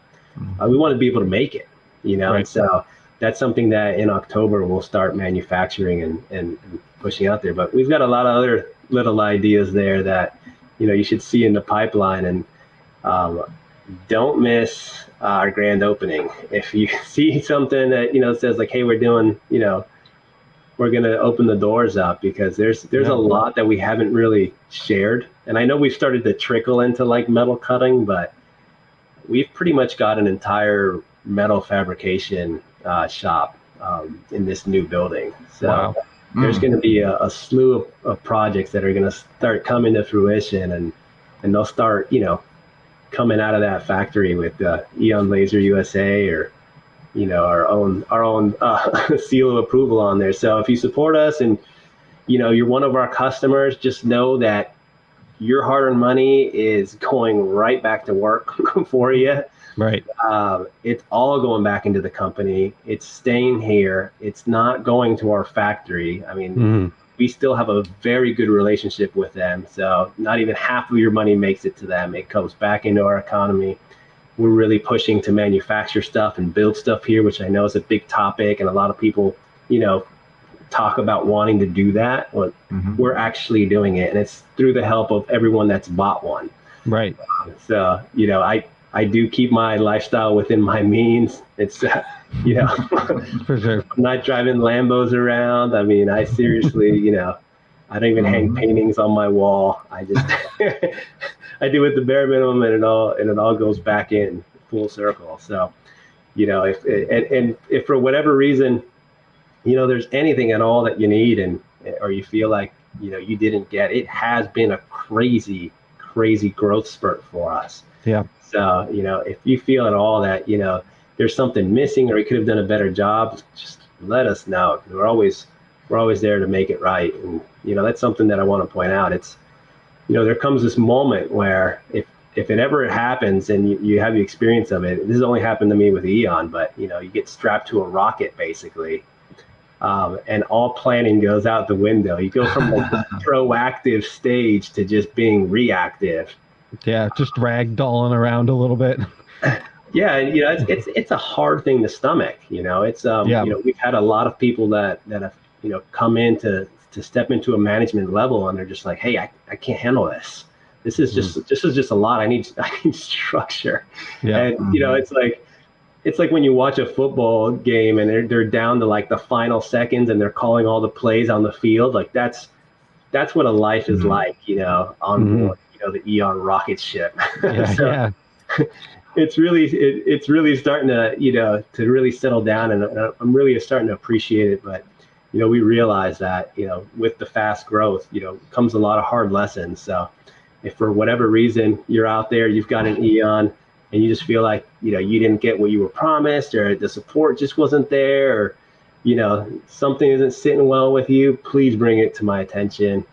We wanted to be able to make it, you know, and so that's something that in October we'll start manufacturing and pushing out there. But we've got a lot of other little ideas there that, you know, you should see in the pipeline, and don't miss our grand opening. If you see something that, you know, says like, hey, we're doing, you know, we're going to open the doors up, because there's a lot that we haven't really shared. And I know we've started to trickle into like metal cutting, but we've pretty much got an entire metal fabrication shop in this new building. So there's going to be a slew of projects that are going to start coming to fruition, and they'll start, you know, coming out of that factory with Aeon Laser USA, or, you know, our own seal of approval on there. So if you support us and, you know, you're one of our customers, just know that your hard-earned money is going right back to work for you. Right. It's all going back into the company. It's staying here. It's not going to our factory. I mean, we still have a very good relationship with them. So not even half of your money makes it to them. It comes back into our economy. We're really pushing to manufacture stuff and build stuff here, which I know is a big topic, and a lot of people, you know, talk about wanting to do that. Well, we're actually doing it, and it's through the help of everyone that's bought one. Right. So, you know, I do keep my lifestyle within my means. It's, you know, for sure. I'm not driving Lambos around. I mean, I seriously, you know, I don't even hang paintings on my wall. I just, I do it the bare minimum, and it all goes back in full circle. So, you know, if for whatever reason, you know, there's anything at all that you need, or you feel like, you know, you didn't get, it has been a crazy growth spurt for us. Yeah. So, you know, if you feel at all that, you know, there's something missing, or you could have done a better job, just let us know. We're always there to make it right. And, you know, that's something that I want to point out. It's, you know, there comes this moment where if it ever happens and you have the experience of it, this has only happened to me with Aeon, but, you know, you get strapped to a rocket basically, and all planning goes out the window. You go from like the proactive stage to just being reactive. Yeah, just ragdolling around a little bit. Yeah, and, you know, it's a hard thing to stomach. You know, it's you know, we've had a lot of people that have, you know, come in to to step into a management level, and they're just like, hey, I can't handle this. This is just a lot. I need structure. Yeah. And you know, it's like when you watch a football game and they're down to like the final seconds and they're calling all the plays on the field. Like that's what a life is like, you know, on board, you know, the Aeon rocket ship. Yeah, So yeah. it's really starting to, you know, to really settle down, and I'm really starting to appreciate it. But you know, we realize that, you know, with the fast growth, you know, comes a lot of hard lessons. So if for whatever reason you're out there, you've got an Aeon, and you just feel like, you know, you didn't get what you were promised, or the support just wasn't there, or, you know, something isn't sitting well with you, please bring it to my attention.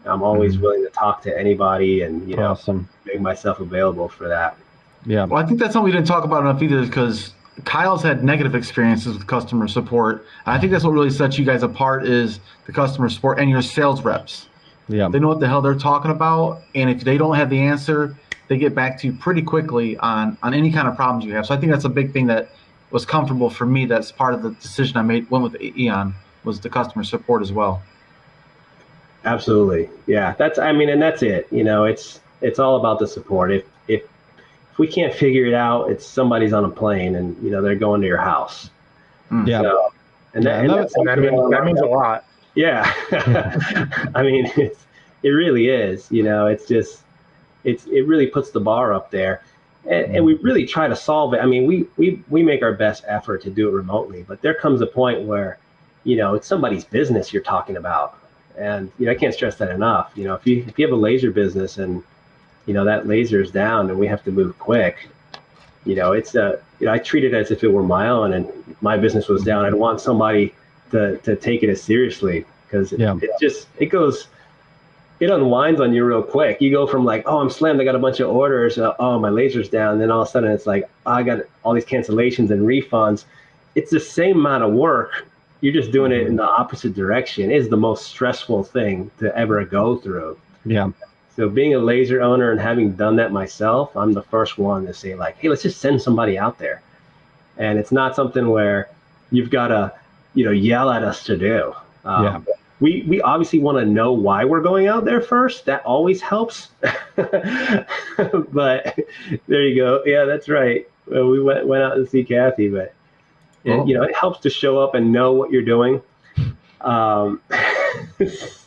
I'm always willing to talk to anybody, and, you know, make myself available for that. Yeah. Well, I think that's something we didn't talk about enough either, because Kyle's had negative experiences with customer support. And I think that's what really sets you guys apart, is the customer support and your sales reps. Yeah. They know what the hell they're talking about. And if they don't have the answer, they get back to you pretty quickly on any kind of problems you have. So I think that's a big thing that was comfortable for me. That's part of the decision I went with Aeon, was the customer support as well. Absolutely. Yeah. And that's it. You know, it's all about the support. If we can't figure it out, it's somebody's on a plane and, you know, they're going to your house. Yeah. So, that means a lot. Yeah. I mean, it really is, you know, it really puts the bar up there, and we really try to solve it. I mean, we make our best effort to do it remotely, but there comes a point where, you know, it's somebody's business you're talking about. And, you know, I can't stress that enough. You know, if you have a laser business and, you know, that laser is down and we have to move quick, you know, you know, I treat it as if it were my own and my business was down. I'd want somebody to take it as seriously, because it unwinds on you real quick. You go from like, oh, I'm slammed, I got a bunch of orders, oh, my laser's down. And then all of a sudden it's like, oh, I got all these cancellations and refunds. It's the same amount of work. You're just doing it in the opposite direction. It is the most stressful thing to ever go through. Yeah. So being a laser owner and having done that myself, I'm the first one to say like, hey, let's just send somebody out there. And it's not something where you've got to, you know, yell at us to do. We obviously want to know why we're going out there first. That always helps. But there you go. Yeah, that's right. We went out to see Kathy, but you know, it helps to show up and know what you're doing.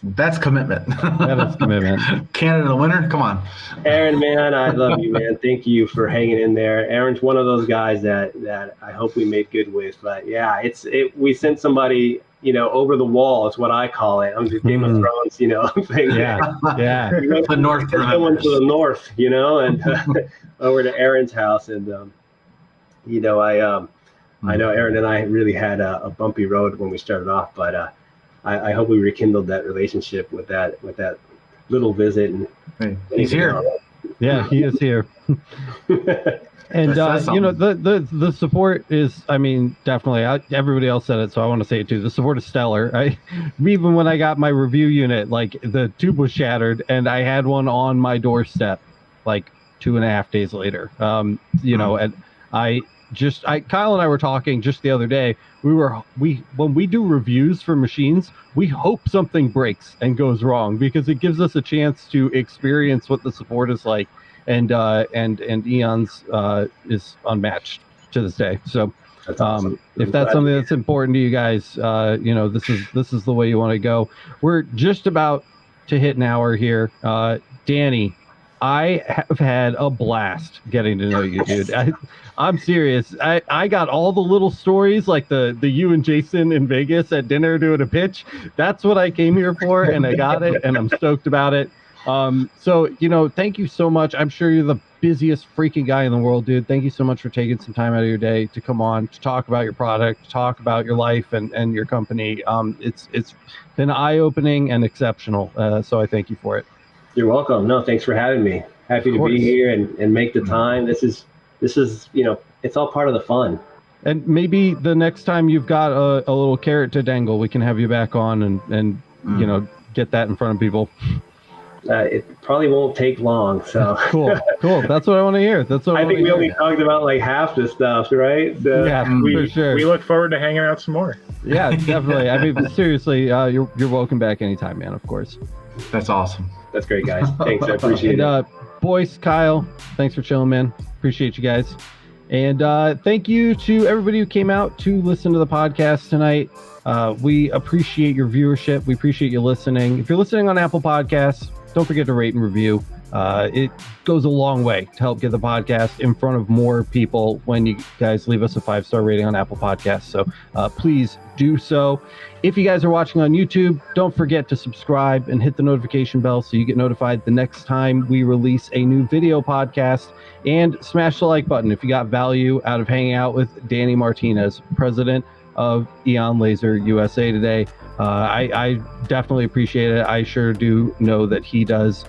That's commitment. That is commitment. Canada winner, come on. Aaron, man, I love you, man. Thank you for hanging in there. Aaron's one of those guys that I hope we made good with. But yeah, we sent somebody, you know, over the wall. It's what I call it. I'm just Game of Thrones, you know. Thing. Yeah, yeah. The north. Someone to the north, you know, and over to Aaron's house, and you know, I know Aaron and I really had a bumpy road when we started off, but I hope we rekindled that relationship with that little visit. And hey, he's here. Yeah, he is here. And you know, the support is, I mean, definitely. Everybody else said it, so I want to say it too. The support is stellar. Even when I got my review unit, like the tube was shattered, and I had one on my doorstep, like 2.5 days later. You know, and Kyle and I were talking just the other day. When we do reviews for machines, we hope something breaks and goes wrong, because it gives us a chance to experience what the support is like. And Aeon's is unmatched to this day. So that's awesome. If that's something that's important to you guys, you know, this is the way you want to go. We're just about to hit an hour here. Danny, I have had a blast getting to know you, dude. I'm serious. I got all the little stories, like the you and Jason in Vegas at dinner doing a pitch. That's what I came here for, and I got it, and I'm stoked about it. So, you know, thank you so much. I'm sure you're the busiest freaking guy in the world, dude. Thank you so much for taking some time out of your day to come on, to talk about your product, to talk about your life and your company. It's been eye-opening and exceptional. So I thank you for it. You're welcome. No, thanks for having me. Happy to be here and make the time. This is, you know, it's all part of the fun. And maybe the next time you've got a little carrot to dangle, we can have you back on and you know, get that in front of people. It probably won't take long. So Cool. That's what I want to hear. That's what I think we only hear. talked about like half the stuff, right? Yeah, for sure. We look forward to hanging out some more. Yeah, definitely. I mean, seriously, you're welcome back anytime, man. Of course. That's awesome. That's great, guys. Thanks, I appreciate And it. Boyce, Kyle, thanks for chilling, man. Appreciate you guys. And thank you to everybody who came out to listen to the podcast tonight. We appreciate your viewership. We appreciate you listening. If you're listening on Apple Podcasts, don't forget to rate and review. It goes a long way to help get the podcast in front of more people when you guys leave us a 5-star rating on Apple Podcasts. So please do so. If you guys are watching on YouTube, don't forget to subscribe and hit the notification bell so you get notified the next time we release a new video podcast. And smash the like button if you got value out of hanging out with Danny Martinez, president of Aeon Laser USA today. I definitely appreciate it. I sure do know that he does.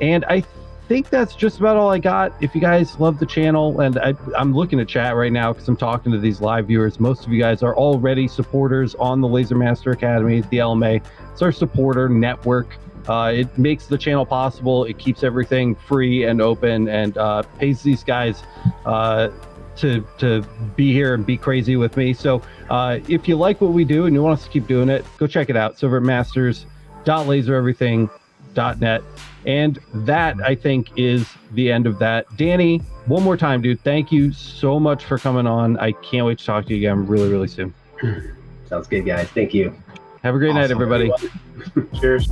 And I think that's just about all I got. If you guys love the channel, and I'm looking at chat right now because I'm talking to these live viewers. Most of you guys are already supporters on the Laser Master Academy, the LMA. It's our supporter network. It makes the channel possible. It keeps everything free and open, and pays these guys to be here and be crazy with me. So if you like what we do and you want us to keep doing it, go check it out. silvermasters.lasereverything.net. And that, I think, is the end of that. Danny, one more time, dude, thank you so much for coming on. I can't wait to talk to you again really, really soon. Sounds good, guys. Thank you. Have a great night, everybody. Cheers.